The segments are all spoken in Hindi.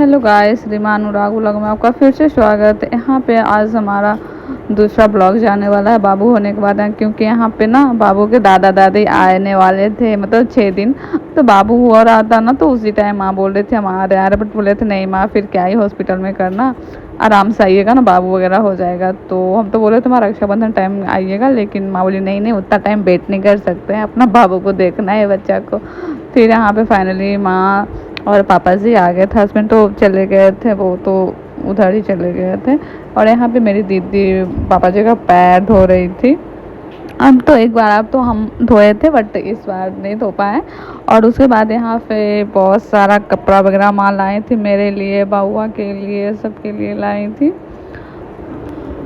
हेलो गाइस, रीमा अनुराग व्लॉग में आपका फिर से स्वागत है। यहाँ पे आज हमारा दूसरा ब्लॉग जाने वाला है बाबू होने के बाद, क्योंकि यहाँ पे ना बाबू के दादा दादी आने वाले थे, मतलब 6 दिन। तो बाबू हुआ रहा था ना, तो उसी टाइम माँ बोल रहे थे हम आ रहे आ रहे, बट बोले थे नहीं माँ फिर क्या ही हॉस्पिटल में करना, आराम से आइएगा ना, बाबू वगैरह हो जाएगा। तो हम तो बोले तुम्हारा रक्षाबंधन टाइम आइएगा, लेकिन माँ बोली नहीं नहीं उतना टाइम वेट नहीं कर सकते हैं, अपना बाबू को देखना है बच्चा को। फिर यहाँ पे फाइनली माँ और पापा जी आ गए थे। हस्बैंड तो चले गए थे, वो तो उधर ही चले गए थे। और यहाँ पे मेरी दीदी पापा जी का पैर धो रही थी। अब तो एक बार अब तो हम धोए थे, बट इस बार नहीं धो पाए। और उसके बाद यहाँ पे बहुत सारा कपड़ा वगैरह माँ लाई थी, मेरे लिए, बाबुआ के लिए, सबके लिए लाई थी।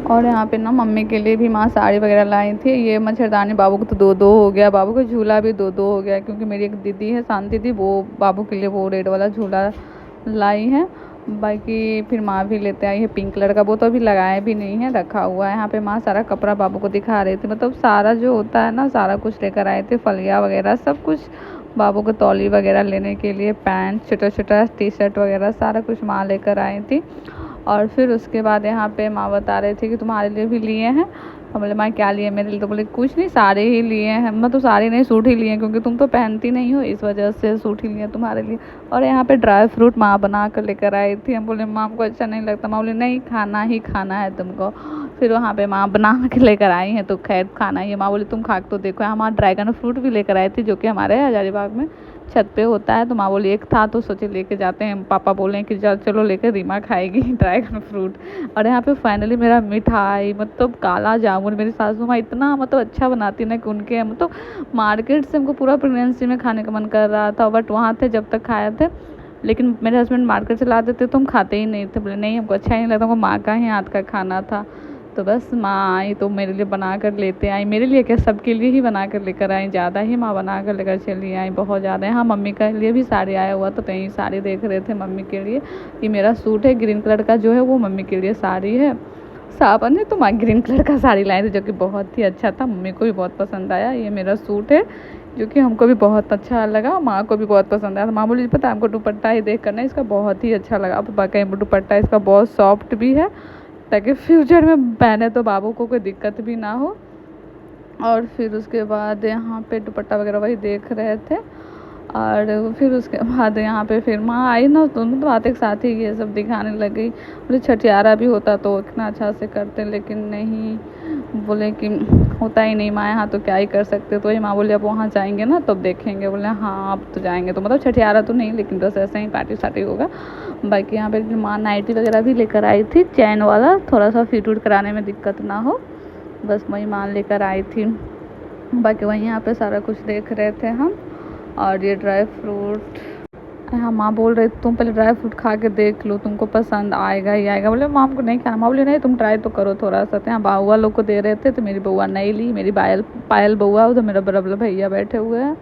और यहाँ पे ना मम्मी के लिए भी माँ साड़ी वगैरह लाई थी। ये मच्छरदानी बाबू को तो दो दो हो गया, बाबू का झूला भी दो दो हो गया, क्योंकि मेरी एक दीदी है शांति दी, वो बाबू के लिए वो रेड वाला झूला लाई है। बाकी फिर माँ भी लेते आई है पिंक कलर का, वो तो अभी लगाए भी नहीं है, रखा हुआ है। यहाँ पे माँ सारा कपड़ा बाबू को दिखा रही थी, मतलब सारा जो होता है ना सारा कुछ लेकर आए थे, फलिया वगैरह सब कुछ बाबू को, तौली वगैरह लेने के लिए, पैंट, छोटा छोटा टी शर्ट वगैरह सारा कुछ माँ लेकर आई थी। और फिर उसके बाद यहाँ पे माँ बता रहे थे कि तुम्हारे लिए भी लिए हैं। हम बोले माँ क्या लिए मेरे लिए, तो बोले कुछ नहीं सारे ही लिए हैं, मैं तो सारे नहीं सूट ही लिए हैं, क्योंकि तुम तो पहनती नहीं हो, इस वजह से सूट ही लिए तुम्हारे लिए। और यहाँ पे ड्राई फ्रूट माँ बना कर लेकर आई थी। हम बोले माँ हमको अच्छा नहीं लगता, माँ बोले नहीं खाना ही खाना है तुमको। फिर वहाँ पे माँ बना के लेकर आई हैं, तो खैर खाना ही है। माँ बोली तुम खा तो देखो। हमारा ड्रैगन फ्रूट भी लेकर आई थी, जो कि हमारे हजारीबाग में छत पे होता है। तो माँ बोली एक था तो सोचे लेके जाते हैं, पापा बोले कि चलो लेकर रीमा खाएगी ड्रैगन फ्रूट। और यहाँ पे फाइनली मेरा मिठाई, मतलब काला जामुन, मेरी सासू माँ इतना मतलब अच्छा बनाती ना कि उनके मतलब मार्केट से हमको पूरा प्रेगनेंसी में खाने का मन कर रहा था, बट वहाँ थे जब तक खाए थे। लेकिन मेरे हस्बैंड मार्केट से ला देते तो हम खाते ही नहीं थे, बोले नहीं हमको अच्छा ही नहीं लगता, हमको माँ का ही हाथ का खाना था। तो बस माँ आई तो मेरे लिए बना कर लेते आई, मेरे लिए क्या सबके लिए ही बना कर लेकर आई, ज़्यादा ही माँ बना कर लेकर चली आई, बहुत ज़्यादा। हाँ मम्मी के लिए भी साड़ी आया हुआ, तो कहीं साड़ी देख रहे थे मम्मी के लिए। ये मेरा सूट है ग्रीन कलर का, जो है वो मम्मी के लिए साड़ी है। सावन है तो माँ ग्रीन कलर का साड़ी लाई थी, जो कि बहुत ही अच्छा था, मम्मी को भी बहुत पसंद आया। ये मेरा सूट है जो कि हमको भी बहुत अच्छा लगा, माँ को भी बहुत पसंद आया। माँ बोली पता है हमको दुपट्टा ही देख कर ना इसका बहुत ही अच्छा लगा। अब बाकी दुपट्टा इसका बहुत सॉफ्ट भी है, ताकि फ्यूचर में पहने तो बाबू को कोई दिक्कत भी ना हो। और फिर उसके बाद यहाँ पे दुपट्टा वगैरह वही देख रहे थे। और फिर उसके बाद यहाँ पे फिर माँ आई ना, तो मतलब आते के साथ ही ये सब दिखाने लग गई। बोले छठियारा भी होता तो इतना अच्छा से करते, लेकिन नहीं, बोले कि होता ही नहीं माँ यहाँ, तो क्या ही कर सकते। तो वही माँ बोले अब वहाँ जाएंगे ना तब देखेंगे। बोले हाँ अब तो जाएंगे, तो मतलब छठियारा तो नहीं, लेकिन बस ऐसे ही पार्टी सार्टी होगा। बाकी यहाँ पे माँ नाइटी वगैरह भी लेकर आई थी, चैन वाला, थोड़ा सा फिट उट कराने में दिक्कत ना हो, बस वही माँ लेकर आई थी। बाकी वहीं यहाँ पे सारा कुछ देख रहे थे हम। और ये ड्राई फ्रूट, हाँ माँ बोल रही तुम पहले ड्राई फ्रूट खा के देख लो, तुमको पसंद आएगा ही आएगा। बोले माँ हमको नहीं खाना। माँ बोले नहीं तुम ट्राई तो करो थोड़ा सा। तो यहाँ बउआ लोग को दे रहे थे, तो मेरी बउआ नहीं ली, मेरी पायल बउआ, उधर मेरा बड़ा भैया बैठे हुए हैं,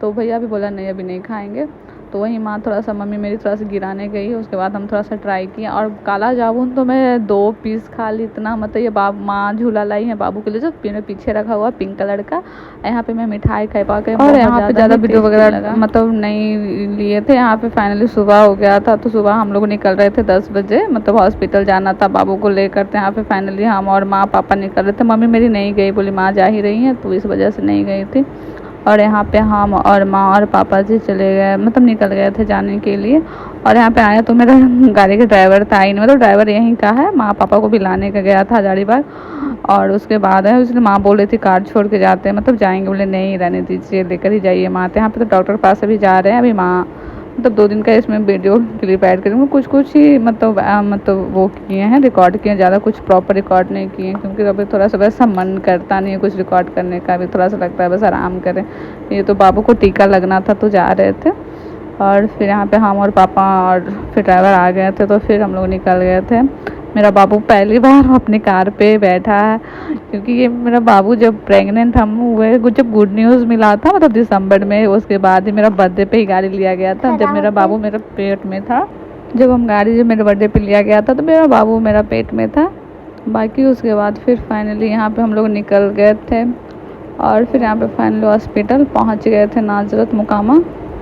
तो भैया भी बोला नहीं अभी नहीं खाएंगे। तो वही माँ थोड़ा सा, मम्मी मेरी थोड़ा सा गिराने गई, उसके बाद हम थोड़ा सा ट्राई किए। और काला जामुन तो मैं 2 पीस खा ली, इतना मतलब ये माँ झूला लाई है बाबू के लिए, जो पीछे रखा हुआ पिंक कलर का। यहाँ पे मैं मिठाई खा पा के, और यहाँ पे ज़्यादा वीडियो वगैरह मतलब नहीं लिए थे। यहाँ पे फाइनली सुबह हो गया था, तो सुबह हम लोग निकल रहे थे 10 बजे, मतलब हॉस्पिटल जाना था बाबू को लेकर। तो यहाँ पे फाइनली हम और माँ पापा निकल रहे थे, मम्मी मेरी नहीं गई, बोली माँ जा ही रही है, तो इस वजह से नहीं गई थी। और यहाँ पे हम और माँ और पापा जी चले गए, मतलब निकल गए थे जाने के लिए। और यहाँ पे आया तो मेरा गाड़ी का ड्राइवर था ही नहीं, मतलब ड्राइवर यहीं का है, माँ पापा को भी लाने का गया था हजारीबाग। और उसके बाद है उसने, माँ बोल रही थी कार छोड़ के जाते हैं, मतलब जाएंगे, बोले नहीं रहने दीजिए, लेकर ही जाइए माँ। यहाँ पे तो डॉक्टर के पास अभी जा रहे हैं, अभी माँ मतलब 2 दिन का इसमें वीडियो क्लिप ऐड करेंगे, कुछ कुछ ही मतलब वो किए हैं, रिकॉर्ड किए, ज़्यादा कुछ प्रॉपर रिकॉर्ड नहीं किए, क्योंकि अभी थोड़ा सा वैसा मन करता नहीं है कुछ रिकॉर्ड करने का, भी थोड़ा सा लगता है बस आराम करें। ये तो बाबू को टीका लगना था तो जा रहे थे। और फिर यहाँ पे हम और पापा और फिर ड्राइवर आ गए थे, तो फिर हम लोग निकल गए थे। मेरा बाबू पहली बार अपनी कार पे बैठा है, क्योंकि ये मेरा बाबू जब प्रेग्नेंट हम हुए, जब गुड न्यूज़ मिला था मतलब दिसंबर में, उसके बाद ही मेरा बर्थडे पे ही गाड़ी लिया गया था, जब मेरा बाबू मेरे पेट में था। जब मेरे बर्थडे पे लिया गया था तो मेरा बाबू मेरा पेट में था। बाकी उसके बाद फिर फाइनली यहाँ पे हम लोग निकल गए थे। और फिर यहाँ पे फाइनली हॉस्पिटल पहुँच गए थे, नाजरत मुकामा।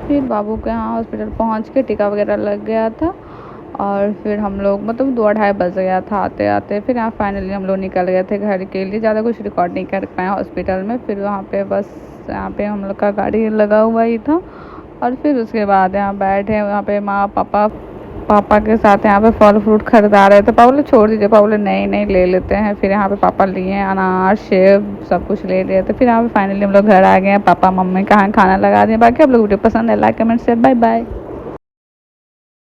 फिर बाबू के यहाँ हॉस्पिटल पहुँच के टीका वगैरह लग गया था। और फिर हम लोग मतलब 2 ढाई बज गया था आते आते। फिर यहाँ फाइनली हम लोग निकल गए थे घर के लिए। ज़्यादा कुछ रिकॉर्ड नहीं कर पाए हॉस्पिटल में। फिर वहाँ पे बस यहाँ पे हम लोग का गाड़ी लगा हुआ ही था। और फिर उसके बाद यहाँ बैठे, वहाँ पे माँ पापा के साथ यहाँ पे फल फ्रूट खरीदा रहे थे। पापा बोले छोड़ दीजिए, पापा बोले नहीं नहीं ले लेते हैं। फिर यहाँ पे पापा लिए अनार सेब सब कुछ ले लिए थे। फिर यहाँ पे फाइनली हम लोग घर आ गए हैं। पापा मम्मी कहाँ खाना लगा दिए। बाकी आप लोग वीडियो पसंद है, like comment share, bye bye.